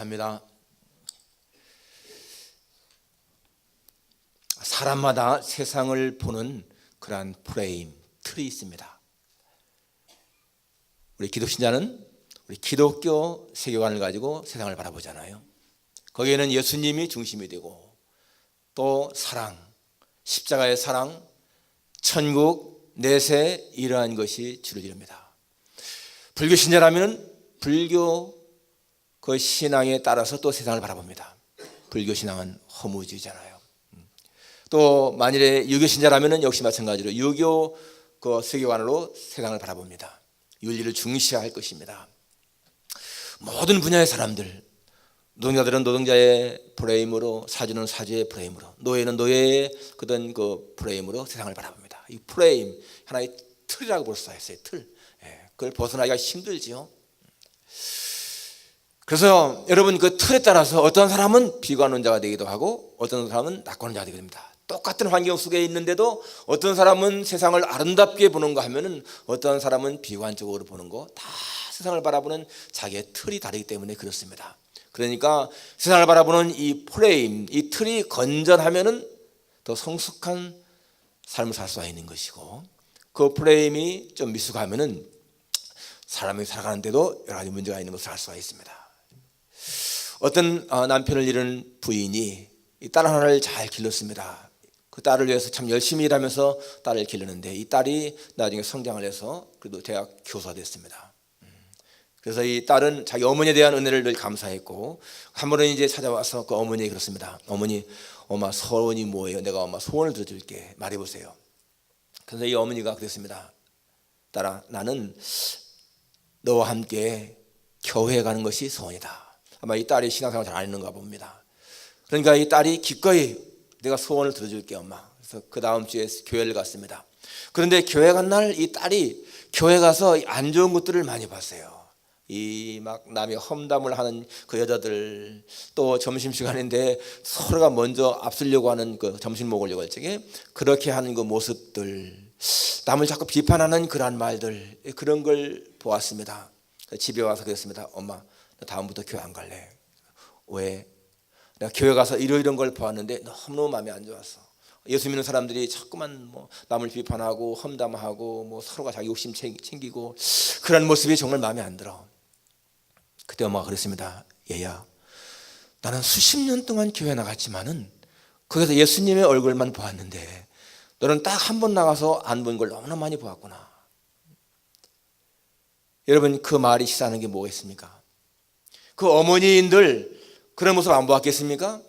감사합니다. 사람마다 세상을 보는 그러한 프레임, 틀이 있습니다. 우리 기독신자는 우리 기독교 세계관을 가지고 세상을 바라보잖아요. 거기에는 예수님이 중심이 되고 또 사랑, 십자가의 사랑, 천국, 내세 이러한 것이 주를 이룹니다. 불교 신자라면 불교 그 신앙에 따라서 또 세상을 바라봅니다. 불교 신앙은 허무주의잖아요. 또 만일에 유교 신자라면 역시 마찬가지로 유교 그 세계관으로 세상을 바라봅니다. 윤리를 중시할 것입니다. 모든 분야의 사람들, 노동자들은 노동자의 프레임으로, 사주는 사주의 프레임으로, 노예는 노예의 그런 그 프레임으로 세상을 바라봅니다. 이 프레임 하나의 틀이라고 볼 수가 있어요. 틀. 그걸 벗어나기가 힘들지요. 그래서 여러분 그 틀에 따라서 어떤 사람은 비관론자가 되기도 하고 어떤 사람은 낙관론자가 되게 됩니다. 똑같은 환경 속에 있는데도 어떤 사람은 세상을 아름답게 보는 거 하면은 어떤 사람은 비관적으로 보는 거, 다 세상을 바라보는 자기의 틀이 다르기 때문에 그렇습니다. 그러니까 세상을 바라보는 이 프레임, 이 틀이 건전하면은 더 성숙한 삶을 살 수가 있는 것이고, 그 프레임이 좀 미숙하면은 사람이 살아가는데도 여러 가지 문제가 있는 것을 알 수가 있습니다. 어떤 남편을 잃은 부인이 이 딸 하나를 잘 길렀습니다. 그 딸을 위해서 참 열심히 일하면서 딸을 기르는데 이 딸이 나중에 성장을 해서 그래도 대학 교수가 됐습니다. 그래서 이 딸은 자기 어머니에 대한 은혜를 늘 감사했고, 한 번은 이제 찾아와서 그 어머니에게 그렇습니다. 어머니, 엄마 소원이 뭐예요? 내가 엄마 소원을 들어줄게. 말해보세요. 그래서 이 어머니가 그랬습니다. 딸아, 나는 너와 함께 교회에 가는 것이 소원이다. 아마 이 딸이 신앙생활 잘 안 했는가 봅니다. 그러니까 이 딸이 기꺼이 내가 소원을 들어줄게 엄마. 그래서 그 다음 주에 교회를 갔습니다. 그런데 교회 간 날 이 딸이 교회 가서 안 좋은 것들을 많이 봤어요. 이 막 남이 험담을 하는 그 여자들, 또 점심시간인데 서로가 먼저 앞서려고 하는 그 점심 먹으려고 할 적에 그렇게 하는 그 모습들, 남을 자꾸 비판하는 그러한 말들, 그런 걸 보았습니다. 집에 와서 그랬습니다. 엄마, 나 다음부터 교회 안 갈래. 왜? 내가 교회 가서 이런 걸 보았는데 너무너무 마음에 안 좋았어. 예수 믿는 사람들이 자꾸만 뭐 남을 비판하고 험담하고 뭐 서로가 자기 욕심 챙기고 그런 모습이 정말 마음에 안 들어. 그때 엄마가 그랬습니다. 얘야, 나는 수십 년 동안 교회 나갔지만은 거기서 예수님의 얼굴만 보았는데 너는 딱 한 번 나가서 안 본 걸 너무나 많이 보았구나. 여러분, 그 말이 시사하는 게 뭐겠습니까? 그 어머니인들 그런 모습 안 보았겠습니까?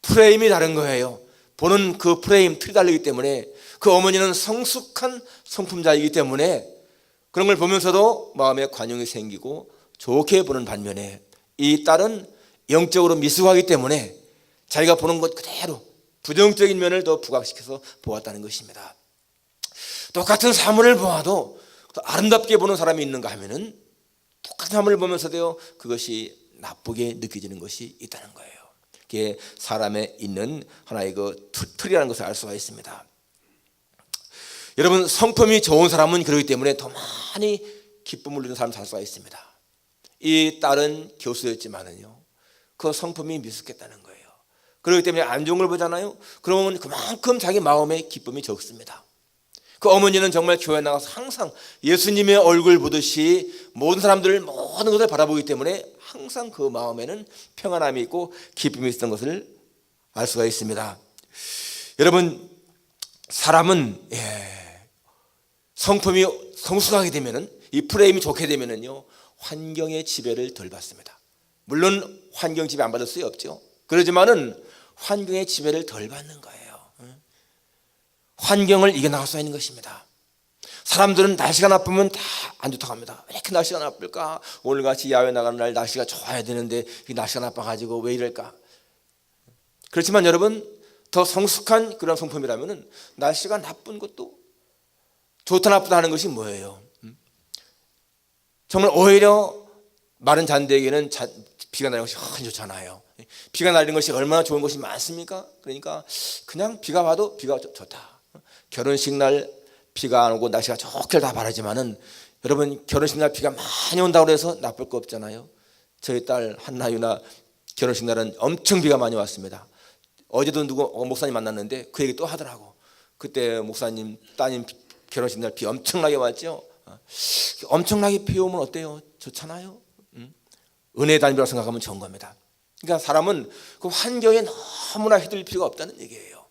프레임이 다른 거예요. 보는 그 프레임, 틀이 다르기 때문에 그 어머니는 성숙한 성품자이기 때문에 그런 걸 보면서도 마음에 관용이 생기고 좋게 보는 반면에 이 딸은 영적으로 미숙하기 때문에 자기가 보는 것 그대로 부정적인 면을 더 부각시켜서 보았다는 것입니다. 똑같은 사물을 보아도 아름답게 보는 사람이 있는가 하면은 똑같은 사물을 보면서도 그것이 나쁘게 느껴지는 것이 있다는 거예요. 그게 사람에 있는 하나의 그 틀이라는 것을 알 수가 있습니다. 여러분, 성품이 좋은 사람은 그렇기 때문에 더 많이 기쁨을 누리는 사람 살 수가 있습니다. 이 딸은 교수였지만은요, 그 성품이 미숙했다는 거예요. 그렇기 때문에 안 좋은 걸 보잖아요. 그러면 그만큼 자기 마음에 기쁨이 적습니다. 그 어머니는 정말 교회 나가서 항상 예수님의 얼굴 보듯이 모든 사람들 모든 것을 바라보기 때문에 항상 그 마음에는 평안함이 있고 기쁨이 있었던 것을 알 수가 있습니다. 여러분, 사람은 성품이 성숙하게 되면은, 이 프레임이 좋게 되면은요, 환경의 지배를 덜 받습니다. 물론 환경 지배 안 받을 수 없죠. 그러지만은 환경의 지배를 덜 받는 거예요. 환경을 이겨나갈 수 있는 것입니다. 사람들은 날씨가 나쁘면 다 안 좋다고 합니다. 왜 이렇게 날씨가 나쁠까? 오늘같이 야외 나가는 날 날씨가 좋아야 되는데 이 날씨가 나빠가지고 왜 이럴까? 그렇지만 여러분, 더 성숙한 그런 성품이라면 날씨가 나쁜 것도 좋다 나쁘다 하는 것이 뭐예요? 정말 오히려 마른 잔디에게는 비가 내리는 것이 훨씬 좋잖아요. 비가 내리는 것이 얼마나 좋은 것이 많습니까? 그러니까 그냥 비가 와도 비가 좋다. 결혼식 날 비가 안 오고 날씨가 좋길 다 바라지만은 여러분, 결혼식 날 비가 많이 온다고 해서 나쁠 거 없잖아요. 저희 딸 한나유나 결혼식 날은 엄청 비가 많이 왔습니다. 어제도 목사님 만났는데 그 얘기 또 하더라고. 그때 목사님 따님 결혼식 날 비 엄청나게 왔죠. 엄청나게 비 오면 어때요? 좋잖아요. 은혜의 단비라고 생각하면 좋은 겁니다. 그러니까 사람은 그 환경에 너무나 휘둘릴 필요가 없다는 얘기예요.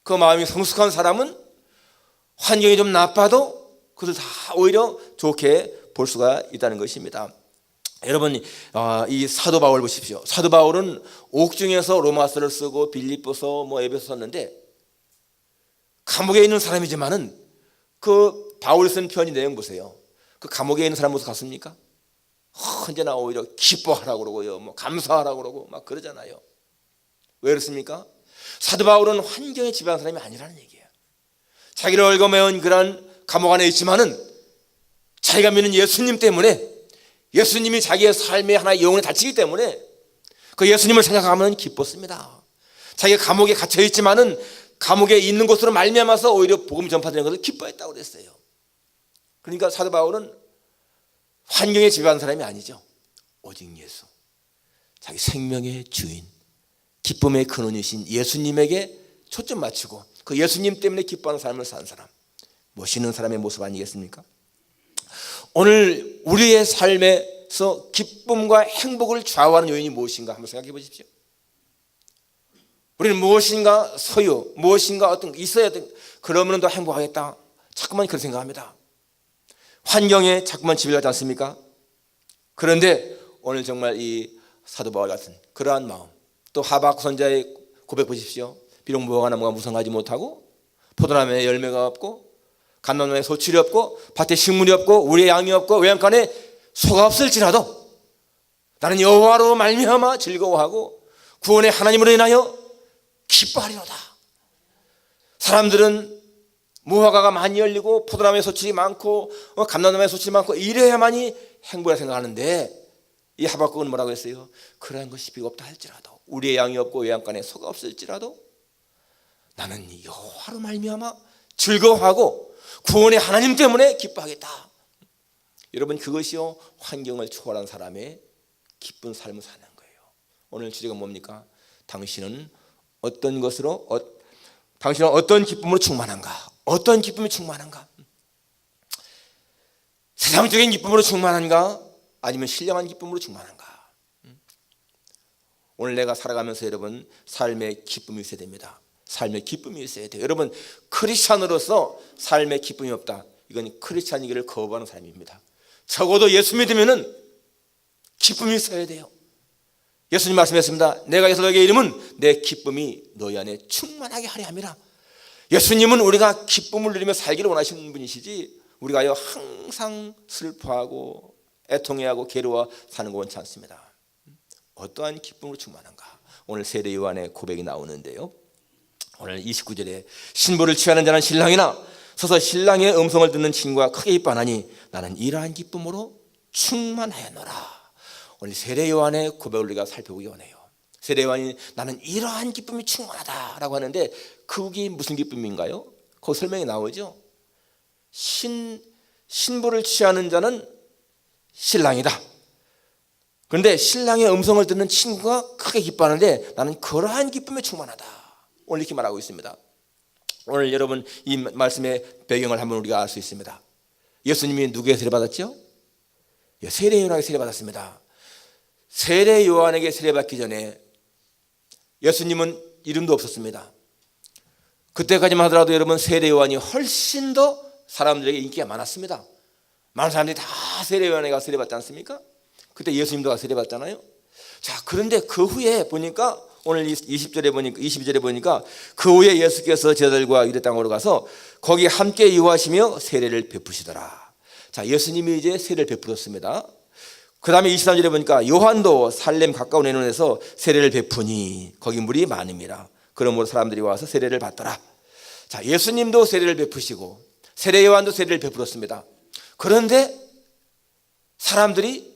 그 마음이 성숙한 사람은 환경이 좀 나빠도 그것을 다 오히려 좋게 볼 수가 있다는 것입니다. 여러분, 이 사도 바울 보십시오. 사도 바울은 옥중에서 로마서를 쓰고 빌립보서 에베소 썼는데 감옥에 있는 사람이지만은 그 바울 쓴 편지 내용 보세요. 그 감옥에 있는 사람 모습 같습니까? 언제나 오히려 기뻐하라고 그러고요, 감사하라고 그러고 막 그러잖아요. 왜 그렇습니까? 사도 바울은 환경에 지배한 사람이 아니라는 얘기예요. 자기를 얽어매은 그런 감옥 안에 있지만은 자기가 믿는 예수님 때문에, 예수님이 자기의 삶의 하나의 영혼에 닫히기 때문에 그 예수님을 생각하면 기뻤습니다. 자기가 감옥에 갇혀 있지만은 감옥에 있는 곳으로 말미암아서 오히려 복음 전파되는 것을 기뻐했다고 그랬어요. 그러니까 사도 바울은 환경에 지배한 사람이 아니죠. 오직 예수, 자기 생명의 주인, 기쁨의 근원이신 예수님에게 초점 맞추고 그 예수님 때문에 기뻐하는 삶을 산 사람, 멋있는 사람의 모습 아니겠습니까? 오늘 우리의 삶에서 기쁨과 행복을 좌우하는 요인이 무엇인가 한번 생각해 보십시오. 우리는 무엇인가 소유, 무엇인가 어떤 있어야 돼, 그러면 더 행복하겠다, 자꾸만 그렇게 생각합니다. 환경에 자꾸만 지배하지 않습니까? 그런데 오늘 정말 이 사도 바울 같은 그러한 마음, 또 하박국 선지자의 고백 보십시오. 비록 무화과 나무가 무성하지 못하고 포도나무에 열매가 없고 감람나무에 소출이 없고 밭에 식물이 없고 우리의 양이 없고 외양간에 소가 없을지라도 나는 여호와로 말미암아 즐거워하고 구원의 하나님으로 인하여 기뻐하리로다. 사람들은 무화과가 많이 열리고 포도나무에 소출이 많고 감람나무에 소출이 많고 이래야만이 행복이라 생각하는데 이 하박국은 뭐라고 했어요? 그러한 것이 비겁다 할지라도 우리의 양이 없고 외양간에 소가 없을지라도 나는 여호와로 말미암아 즐거워하고 구원의 하나님 때문에 기뻐하겠다. 여러분, 그것이요 환경을 초월한 사람의 기쁜 삶을 사는 거예요. 오늘 주제가 뭡니까? 당신은 어떤 것으로 당신은 어떤 기쁨으로 충만한가? 어떤 기쁨이 충만한가? 세상적인 기쁨으로 충만한가? 아니면 신령한 기쁨으로 충만한가? 오늘 내가 살아가면서 여러분 삶의 기쁨이 있어야 됩니다. 삶의 기쁨이 있어야 돼요. 여러분, 크리스찬으로서 삶의 기쁨이 없다, 이건 크리스찬이기를 거부하는 사람입니다. 적어도 예수 믿으면은 기쁨이 있어야 돼요. 예수님 말씀했습니다. 내가 예수 너에게 이름은 내 기쁨이 너희 안에 충만하게 하려 함이라. 예수님은 우리가 기쁨을 누리며 살기를 원하시는 분이시지 우리가요 항상 슬퍼하고 애통해하고 괴로워 사는 거 원치 않습니다. 어떠한 기쁨으로 충만한가? 오늘 세례 요한의 고백이 나오는데요, 오늘 29절에 신부를 취하는 자는 신랑이나 서서 신랑의 음성을 듣는 친구가 크게 기뻐하나니 나는 이러한 기쁨으로 충만하였노라. 오늘 세례 요한의 고백을 우리가 살펴보기 원해요. 세례 요한이 나는 이러한 기쁨이 충만하다라고 하는데 그게 무슨 기쁨인가요? 그 설명이 나오죠. 신부를 취하는 자는 신랑이다. 그런데 신랑의 음성을 듣는 친구가 크게 기뻐하는데 나는 그러한 기쁨에 충만하다. 오늘 이렇게 말하고 있습니다. 오늘 여러분 이 말씀의 배경을 한번 우리가 알 수 있습니다. 예수님이 누구에게 세례받았죠? 세례 요한에게 세례받았습니다. 세례 요한에게 세례받기 전에 예수님은 이름도 없었습니다. 그때까지만 하더라도 여러분 세례 요한이 훨씬 더 사람들에게 인기가 많았습니다. 많은 사람들이 다 세례 요한에게 세례받지 않습니까? 그때 예수님도 세례받잖아요. 자, 그런데 그 후에 보니까 오늘 22절에 보니까 그 후에 예수께서 제자들과 유대 땅으로 가서 거기 함께 유하시며 세례를 베푸시더라. 자, 예수님이 이제 세례를 베풀었습니다. 그 다음에 23절에 보니까 요한도 살렘 가까운 애논에서 세례를 베푸니 거기 물이 많음이라. 그러므로 사람들이 와서 세례를 받더라. 자, 예수님도 세례를 베푸시고 세례 요한도 세례를 베풀었습니다. 그런데 사람들이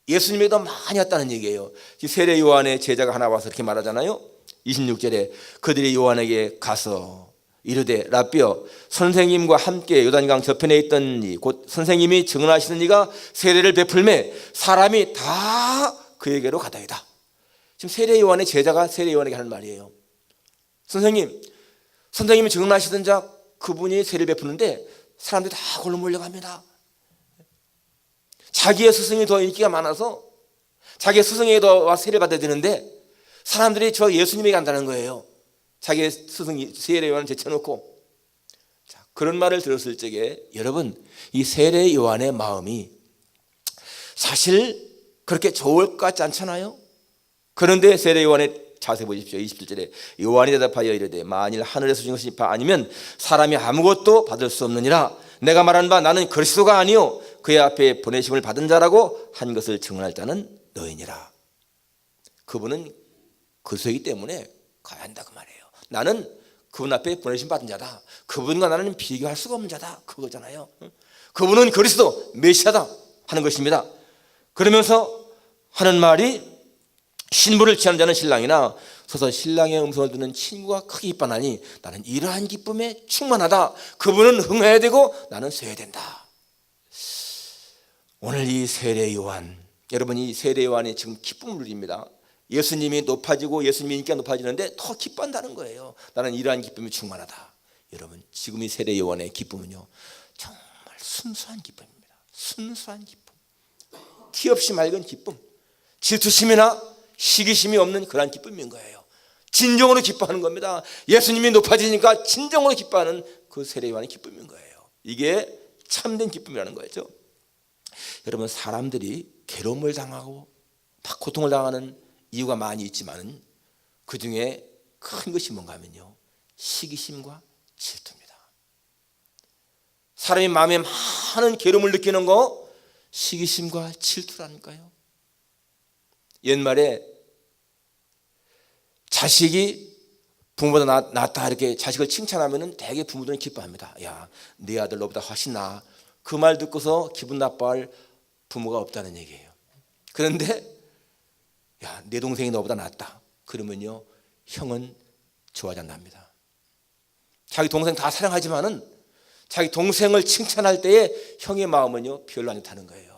예수님에게 더 많이 왔다는 얘기예요. 세례 요한의 제자가 하나 와서 이렇게 말하잖아요. 26절에 그들이 요한에게 가서 이르되 라삐여 선생님과 함께 요단강 저편에 있던 이 곧 선생님이 증언하시는 이가 세례를 베풀매 사람이 다 그에게로 가다이다. 지금 세례 요한의 제자가 세례 요한에게 하는 말이에요. 선생님이 증언하시던 자 그분이 세례를 베푸는데 사람들이 다 골로 몰려갑니다. 자기의 스승이 더 인기가 많아서 자기의 스승에게 더 와서 세례를 받아야 되는데 사람들이 저 예수님에게 간다는 거예요. 자기의 스승이 세례 요한을 제쳐놓고. 자, 그런 말을 들었을 적에 여러분, 이 세례 요한의 마음이 사실 그렇게 좋을 것 같지 않잖아요. 그런데 세례 요한의 자세 보십시오. 27절에 요한이 대답하여 이르되 만일 하늘에서 주신 것이 아니면 사람이 아무것도 받을 수 없느니라. 내가 말한 바 나는 그리스도가 아니요 그의 앞에 보내심을 받은 자라고 한 것을 증언할 자는 너희니라. 그분은 그리스도이기 때문에 가야 한다 그 말이에요. 나는 그분 앞에 보내심 받은 자다. 그분과 나는 비교할 수가 없는 자다. 그거잖아요. 그분은 그리스도 메시아다 하는 것입니다. 그러면서 하는 말이 신부를 취하는 자는 신랑이나 서서 신랑의 음성을 듣는 친구가 크게 기뻐하니 나는 이러한 기쁨에 충만하다. 그분은 흥해야 되고 나는 쇠야 된다. 오늘 이 세례 요한, 여러분 이 세례 요한이 지금 기쁨을 누립니다. 예수님이 높아지고 예수님의 인기가 높아지는데 더 기뻐한다는 거예요. 나는 이러한 기쁨이 충만하다. 여러분 지금 이 세례 요한의 기쁨은요 정말 순수한 기쁨입니다. 순수한 기쁨, 티 없이 맑은 기쁨, 질투심이나 시기심이 없는 그러한 기쁨인 거예요. 진정으로 기뻐하는 겁니다. 예수님이 높아지니까 진정으로 기뻐하는 그 세례 요한의 기쁨인 거예요. 이게 참된 기쁨이라는 거죠. 여러분 사람들이 괴로움을 당하고 막 고통을 당하는 이유가 많이 있지만 그 중에 큰 것이 뭔가 하면요 시기심과 질투입니다. 사람이 마음에 많은 괴로움을 느끼는 거 시기심과 질투라니까요. 옛말에 자식이 부모보다 낫다 이렇게 자식을 칭찬하면 대개 부모들은 기뻐합니다. 야, 네 아들 너보다 훨씬 나아. 그 말 듣고서 기분 나빠할 부모가 없다는 얘기예요. 그런데 야, 내 동생이 너보다 낫다. 그러면요 형은 좋아하지 않답니다. 자기 동생 다 사랑하지만은 자기 동생을 칭찬할 때에 형의 마음은요 별로 안 좋다는 거예요.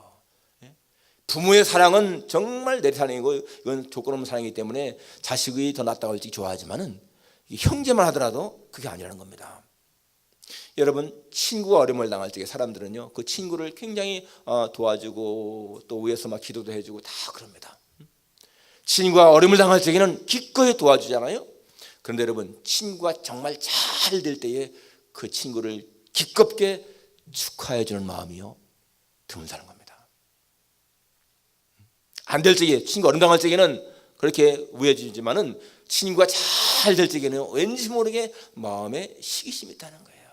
부모의 사랑은 정말 내 사랑이고 이건 조건 없는 사랑이기 때문에 자식이 더 낫다고 일찍 좋아하지만은 형제만 하더라도 그게 아니라는 겁니다. 여러분 친구가 어려움을 당할 때 사람들은요 그 친구를 굉장히 도와주고 또 위에서 막 기도도 해주고 다 그럽니다. 친구가 어려움을 당할 때에는 기꺼이 도와주잖아요. 그런데 여러분 친구가 정말 잘 될 때에 그 친구를 기껍게 축하해 주는 마음이요 드문다는 겁니다. 안 될 적에 친구가 어려움 당할 적에는 그렇게 우애해주지만은 친구가 잘 될 적에는 왠지 모르게 마음에 시기심이 있다는 거예요.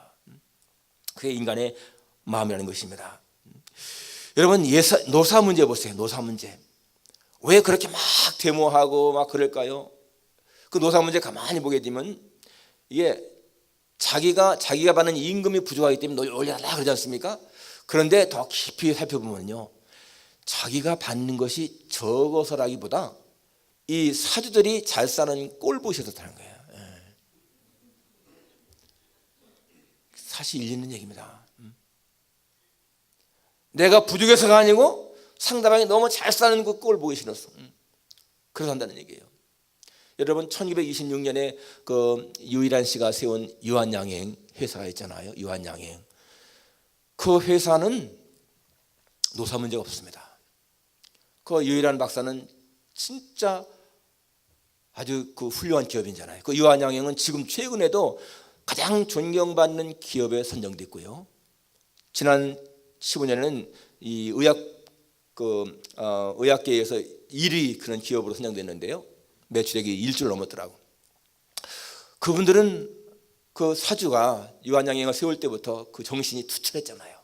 그게 인간의 마음이라는 것입니다. 여러분 노사 문제 보세요. 노사 문제 왜 그렇게 막 데모하고 막 그럴까요? 그 노사 문제 가만히 보게 되면 이게 자기가 받는 임금이 부족하기 때문에 올려달라 그러지 않습니까? 그런데 더 깊이 살펴보면요 자기가 받는 것이 적어서라기보다 이 사주들이 잘 사는 꼴보시에서 타는 거예요. 사실 일리 있는 얘기입니다. 내가 부족해서가 아니고 상대방이 너무 잘 사는 그 꼴 보기 싫어서 그래서 한다는 얘기예요. 여러분 1926년에 그 유일한 씨가 세운 유한양행 회사가 있잖아요. 유한양행 그 회사는 노사 문제가 없습니다. 그 유일한 박사는 진짜 아주 그 훌륭한 기업인잖아요. 그 유한양행은 지금 최근에도 가장 존경받는 기업에 선정됐고요. 지난 15년에는 이 의학계에서 1위 그런 기업으로 선정됐는데요. 매출액이 1조를 넘었더라고. 그분들은 그 사주가 유한양행을 세울 때부터 그 정신이 투철했잖아요.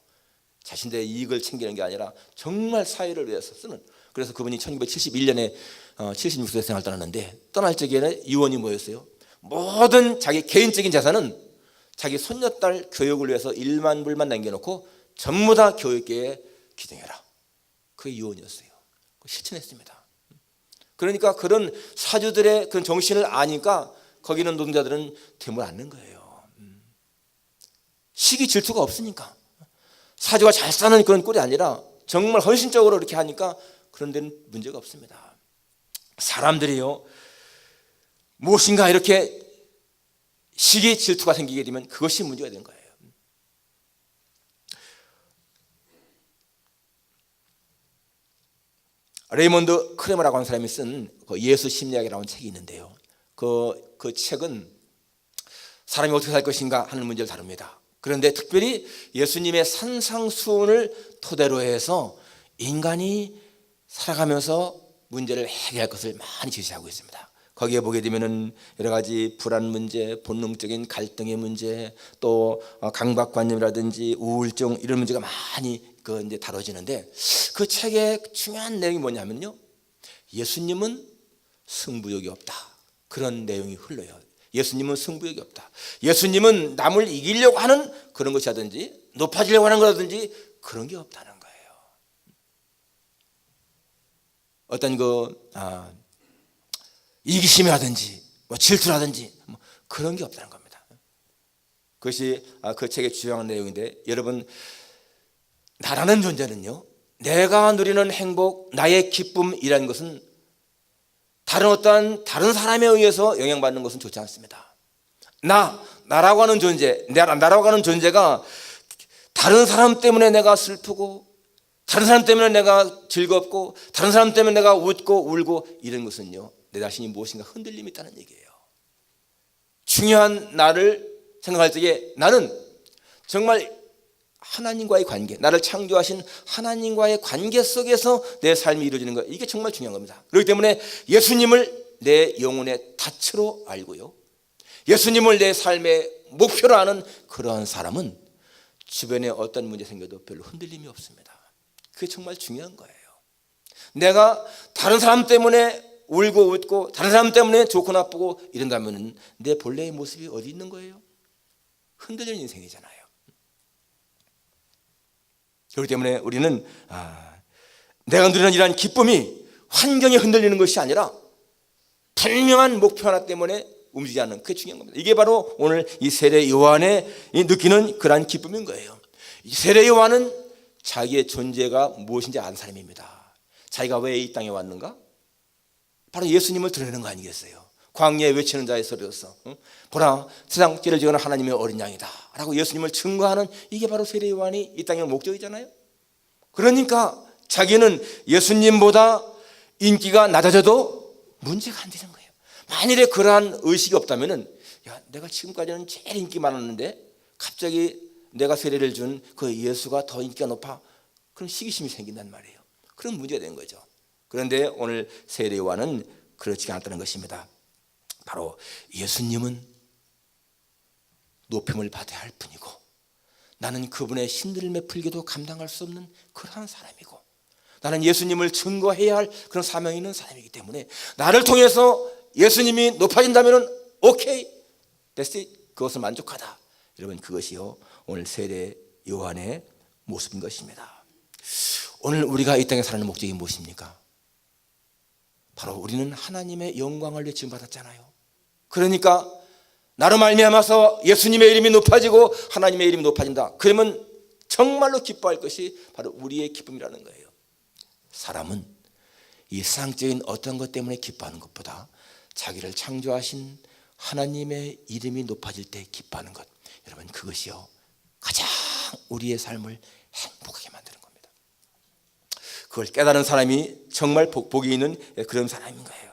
자신들의 이익을 챙기는 게 아니라 정말 사회를 위해서 쓰는. 그래서 그분이 1971년에 76세 생활 떠났는데 떠날 적에는 유언이 뭐였어요? 모든 자기 개인적인 자산은 자기 손녀딸 교육을 위해서 1만 불만 남겨놓고 전부 다 교육계에 기증해라. 그게 유언이었어요. 실천했습니다. 그러니까 그런 사주들의 그런 정신을 아니까 거기 있는 노동자들은 대물 않는 거예요. 시기 질투가 없으니까. 사주가 잘 사는 그런 꼴이 아니라 정말 헌신적으로 이렇게 하니까 그런 데는 문제가 없습니다. 사람들이요 무엇인가 이렇게 시기 질투가 생기게 되면 그것이 문제가 되는 거예요. 레이몬드 크레머라고 하는 사람이 쓴 예수 심리학이라는 책이 있는데요. 그 책은 사람이 어떻게 살 것인가 하는 문제를 다룹니다. 그런데 특별히 예수님의 산상수훈을 토대로 해서 인간이 살아가면서 문제를 해결할 것을 많이 제시하고 있습니다. 거기에 보게 되면은 여러 가지 불안 문제, 본능적인 갈등의 문제, 또 강박관념이라든지 우울증 이런 문제가 많이 이제 다뤄지는데 그 책의 중요한 내용이 뭐냐면요, 예수님은 승부욕이 없다. 그런 내용이 흘러요. 예수님은 승부욕이 없다. 예수님은 남을 이기려고 하는 그런 것이라든지 높아지려고 하는 것이라든지 그런 게 없다는 거예요. 어떤 이기심이라든지 질투라든지 그런 게 없다는 겁니다. 그것이 그 책의 주요한 내용인데, 여러분, 나라는 존재는요, 내가 누리는 행복, 나의 기쁨이라는 것은 다른 사람에 의해서 영향받는 것은 좋지 않습니다. 나라고 하는 존재, 나라고 하는 존재가 다른 사람 때문에 내가 슬프고, 다른 사람 때문에 내가 즐겁고, 다른 사람 때문에 내가 웃고 울고 이런 것은요, 내 자신이 무엇인가 흔들림이 있다는 얘기예요. 중요한 나를 생각할 때에 나는 정말 하나님과의 관계, 나를 창조하신 하나님과의 관계 속에서 내 삶이 이루어지는 것, 이게 정말 중요한 겁니다. 그렇기 때문에 예수님을 내 영혼의 닻으로 알고요, 예수님을 내 삶의 목표로 하는 그러한 사람은 주변에 어떤 문제 생겨도 별로 흔들림이 없습니다. 그게 정말 중요한 거예요. 내가 다른 사람 때문에 울고 웃고 다른 사람 때문에 좋고 나쁘고 이런다면 내 본래의 모습이 어디 있는 거예요? 흔들리는 인생이잖아요. 그렇기 때문에 우리는 내가 누리는 이러한 기쁨이 환경에 흔들리는 것이 아니라 분명한 목표 하나 때문에 움직이지 않는, 그게 중요한 겁니다. 이게 바로 오늘 이 세례 요한의 느끼는 그러한 기쁨인 거예요. 이 세례 요한은 자기의 존재가 무엇인지 아는 사람입니다. 자기가 왜 이 땅에 왔는가? 바로 예수님을 드러내는 거 아니겠어요? 광야에 외치는 자의 소리로서 보라, 세상 죄를 지어는 하나님의 어린 양이다 라고 예수님을 증거하는, 이게 바로 세례 요한이 이 땅의 목적이잖아요. 그러니까 자기는 예수님보다 인기가 낮아져도 문제가 안 되는 거예요. 만일에 그러한 의식이 없다면, 야, 내가 지금까지는 제일 인기 많았는데 갑자기 내가 세례를 준 그 예수가 더 인기가 높아, 그럼 시기심이 생긴단 말이에요. 그런 문제가 된 거죠. 그런데 오늘 세례 요한은 그렇지 않다는 것입니다. 바로 예수님은 높임을 받아야 할 뿐이고, 나는 그분의 신들림에 풀기도 감당할 수 없는 그러한 사람이고, 나는 예수님을 증거해야 할 그런 사명이 있는 사람이기 때문에 나를 통해서 예수님이 높아진다면 오케이, that's it, 그것은 만족하다. 여러분, 그것이요 오늘 세례 요한의 모습인 것입니다. 오늘 우리가 이 땅에 사는 목적이 무엇입니까? 바로 우리는 하나님의 영광을 위해 지음받았잖아요. 그러니까 나로 말미암아서 예수님의 이름이 높아지고 하나님의 이름이 높아진다. 그러면 정말로 기뻐할 것이 바로 우리의 기쁨이라는 거예요. 사람은 이 세상적인 어떤 것 때문에 기뻐하는 것보다 자기를 창조하신 하나님의 이름이 높아질 때 기뻐하는 것, 여러분, 그것이요 가장 우리의 삶을 행복하게 만드는 겁니다. 그걸 깨달은 사람이 정말 복이 있는 그런 사람인 거예요.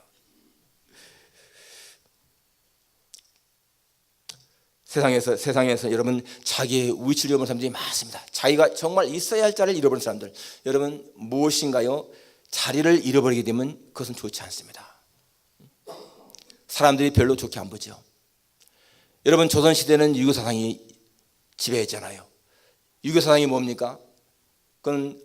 세상에서 여러분 자기의 위치를 잃어버린 사람들이 많습니다. 자기가 정말 있어야 할 자리를 잃어버린 사람들, 여러분 무엇인가요? 자리를 잃어버리게 되면 그것은 좋지 않습니다. 사람들이 별로 좋게 안 보죠. 여러분, 조선시대는 유교사상이 지배했잖아요. 유교사상이 뭡니까? 그건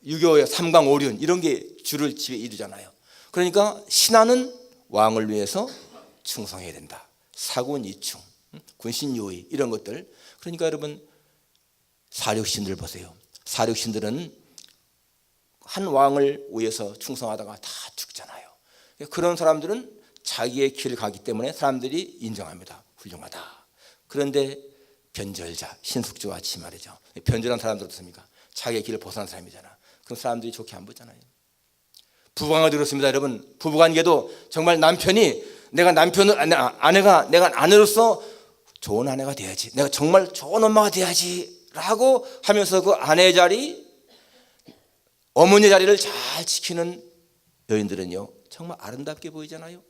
유교의 삼강오륜 이런 게 주를 이루잖아요. 그러니까 신하는 왕을 위해서 충성해야 된다. 사군이충, 군신요의 이런 것들. 그러니까 여러분 사륙신들 보세요. 사륙신들은 한 왕을 위해서 충성하다가 다 죽잖아요. 그런 사람들은 자기의 길을 가기 때문에 사람들이 인정합니다. 훌륭하다. 그런데 변절자, 신숙주와 같이 말이죠. 변절한 사람들 어떻습니까? 자기의 길을 벗어난 사람이잖아. 그런 사람들이 좋게 안 보잖아요. 부부관계 들었습니다. 여러분, 부부관계도 정말 남편이 아내가 내가 아내로서 좋은 아내가 돼야지, 내가 정말 좋은 엄마가 돼야지 라고 하면서 그 아내의 자리, 어머니의 자리를 잘 지키는 여인들은요 정말 아름답게 보이잖아요.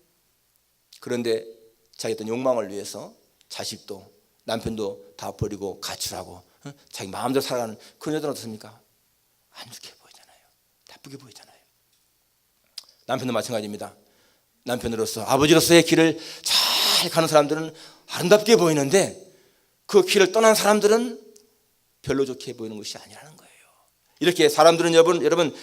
그런데 자기 어떤 욕망을 위해서 자식도 남편도 다 버리고 가출하고 자기 마음대로 살아가는 그런 여자는 어떻습니까? 안 좋게 보이잖아요. 나쁘게 보이잖아요. 남편도 마찬가지입니다. 남편으로서, 아버지로서의 길을 잘 가는 사람들은 아름답게 보이는데 그 길을 떠난 사람들은 별로 좋게 보이는 것이 아니라는 거예요. 이렇게 사람들은 여러분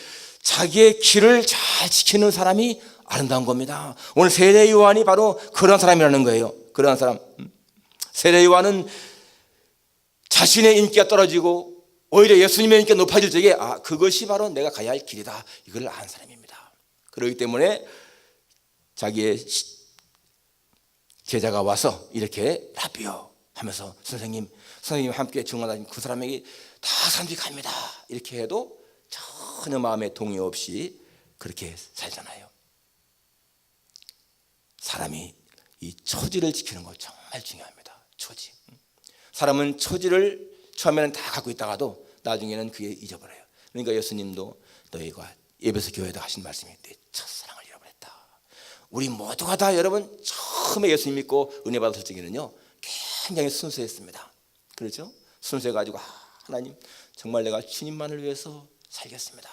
자기의 길을 잘 지키는 사람이 아름다운 겁니다. 오늘 세례 요한이 바로 그런 사람이라는 거예요. 그런 사람. 세례 요한은 자신의 인기가 떨어지고 오히려 예수님의 인기가 높아질 적에 그것이 바로 내가 가야 할 길이다, 이걸 안 사람입니다. 그렇기 때문에 자기의 제자가 와서 이렇게 라비요 하면서 선생님 함께 증언하신 그 사람에게 다 사람들이 갑니다 이렇게 해도 전혀 마음에 동의 없이 그렇게 살잖아요. 사람이 이 처지를 지키는 거 정말 중요합니다. 처지. 사람은 처지를 처음에는 다 갖고 있다가도 나중에는 그게 잊어버려요. 그러니까 예수님도 너희가 에베소 교회에다 하신 말씀이 내 첫사랑을 잃어버렸다. 우리 모두가 다 여러분 처음에 예수님 믿고 은혜 받았을 적에는요 굉장히 순수했습니다. 그렇죠? 순수해가지고 하나님 정말 내가 주님만을 위해서 살겠습니다.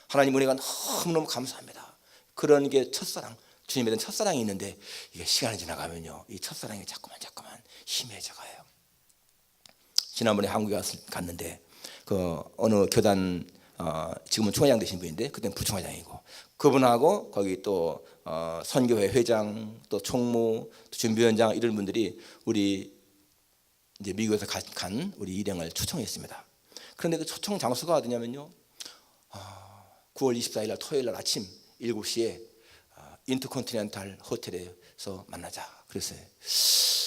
하나님 은혜가 너무너무 감사합니다. 그런 게 첫사랑, 주님에 대한 첫사랑이 있는데 이게 시간이 지나가면요 이 첫사랑이 자꾸만 희미해져 가요. 지난번에 한국에 갔는데 그 어느 교단 지금은 총회장 되신 분인데 그때는 부총회장이고 그분하고 거기 또 선교회 회장 또 총무 또 준비위원장 이런 분들이 우리 이제 미국에서 간 우리 일행을 초청했습니다. 그런데 그 초청 장소가 어디냐면요 9월 24일 날 토요일 날 아침 7시에 인터컨티넨탈 호텔에서 만나자 그랬어요.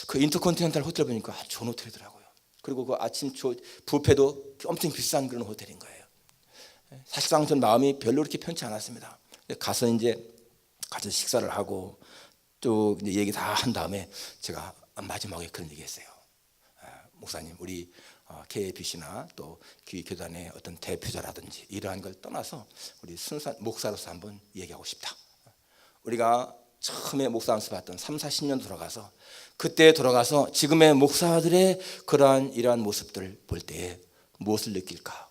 그 인터컨티넨탈 호텔 보니까 아주 좋은 호텔이더라고요. 그리고 그 아침 뷔페도 엄청 비싼 그런 호텔인 거예요. 사실상 전 마음이 별로 그렇게 편치 않았습니다. 가서 식사를 하고 또 이제 얘기 다 한 다음에 제가 마지막에 그런 얘기했어요. 목사님, 우리 KABC나 또 교단의 어떤 대표자라든지 이러한 걸 떠나서 우리 순수한 목사로서 한번 얘기하고 싶다. 우리가 처음에 목사 연습했던 30-40년 돌아가서 그때 돌아가서 지금의 목사들의 이러한 모습들 볼 때 무엇을 느낄까?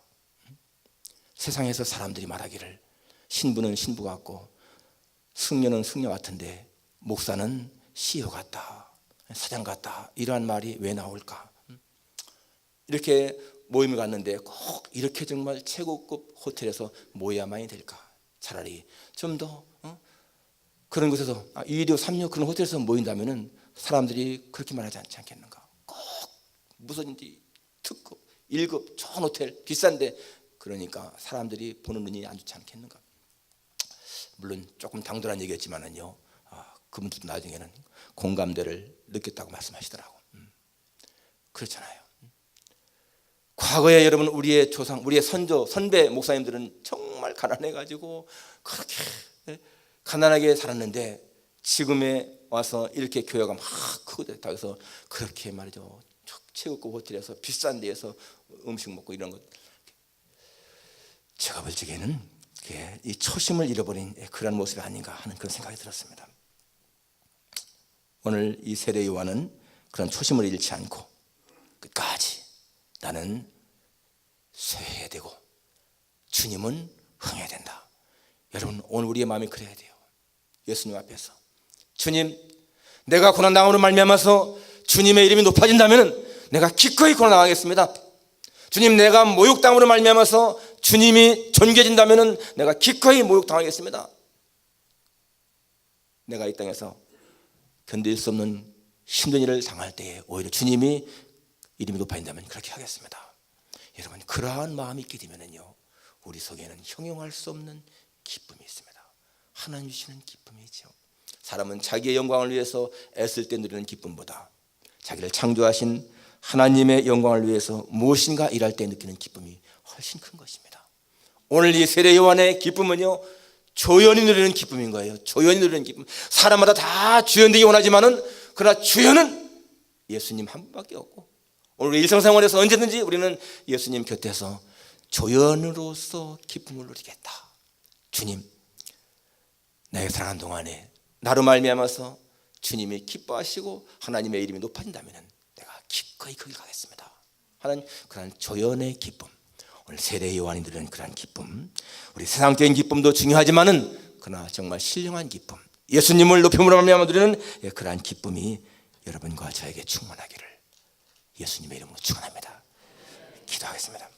세상에서 사람들이 말하기를 신부는 신부 같고 승려는 승려 같은데 목사는 CEO 같다, 사장 같다, 이러한 말이 왜 나올까? 이렇게 모임을 갔는데 꼭 이렇게 정말 최고급 호텔에서 모여야만이 될까? 차라리 좀 더 그런 곳에서 2류, 3류 그런 호텔에서 모인다면은 사람들이 그렇게 말하지 않지 않겠는가? 꼭 무슨 특급, 1급 좋은 호텔 비싼데 그러니까 사람들이 보는 눈이 안 좋지 않겠는가? 물론 조금 당돌한 얘기였지만은요 그분들도 나중에는 공감대를 느꼈다고 말씀하시더라고. 그렇잖아요. 과거에 여러분 우리의 조상, 우리의 선배 목사님들은 정말 가난해가지고 그렇게 가난하게 살았는데 지금에 와서 이렇게 교회가 막 크고 됐다 해서 그렇게 말이죠 최고급 호텔에서 비싼 데에서 음식 먹고 이런 것 제가 볼 적에는 이 초심을 잃어버린 그런 모습이 아닌가 하는 그런 생각이 들었습니다. 오늘 이 세례 요한은 그런 초심을 잃지 않고 끝까지 나는 쇠해야 되고 주님은 흥해야 된다. 여러분 오늘 우리의 마음이 그래야 돼요. 예수님 앞에서 주님 내가 고난당함으로 말미암아서 주님의 이름이 높아진다면 내가 기꺼이 고난당하겠습니다. 주님 내가 모욕당함으로 말미암아서 주님이 존귀해진다면 내가 기꺼이 모욕당하겠습니다. 내가 이 땅에서 견딜 수 없는 힘든 일을 당할 때에 오히려 주님이 이름이 높아진다면 그렇게 하겠습니다. 여러분 그러한 마음이 있게 되면요 우리 속에는 형용할 수 없는 기쁨이 있습니다. 하나님 주시는 기쁨이죠. 사람은 자기의 영광을 위해서 애쓸 때 누리는 기쁨보다 자기를 창조하신 하나님의 영광을 위해서 무엇인가 일할 때 느끼는 기쁨이 훨씬 큰 것입니다. 오늘 이 세례 요한의 기쁨은요 조연히 누리는 기쁨인 거예요. 조연히 누리는 기쁨. 사람마다 다 주연 되기 원하지만은 그러나 주연은 예수님 한 분밖에 없고, 오늘 일상생활에서 언제든지 우리는 예수님 곁에서 조연으로서 기쁨을 누리겠다. 주님, 나의 사랑하는 동안에 나로 말미암아서 주님이 기뻐하시고 하나님의 이름이 높아진다면 내가 기꺼이 거기 가겠습니다 하는 그런 조연의 기쁨. 오늘 세례 요한이 누리는 그런 기쁨, 우리 세상적인 기쁨도 중요하지만은 그러나 정말 신령한 기쁨, 예수님을 높임으로 말미암아 누리는 그러한 기쁨이 여러분과 저에게 충만하기를 예수님의 이름으로 축원합니다. 기도하겠습니다.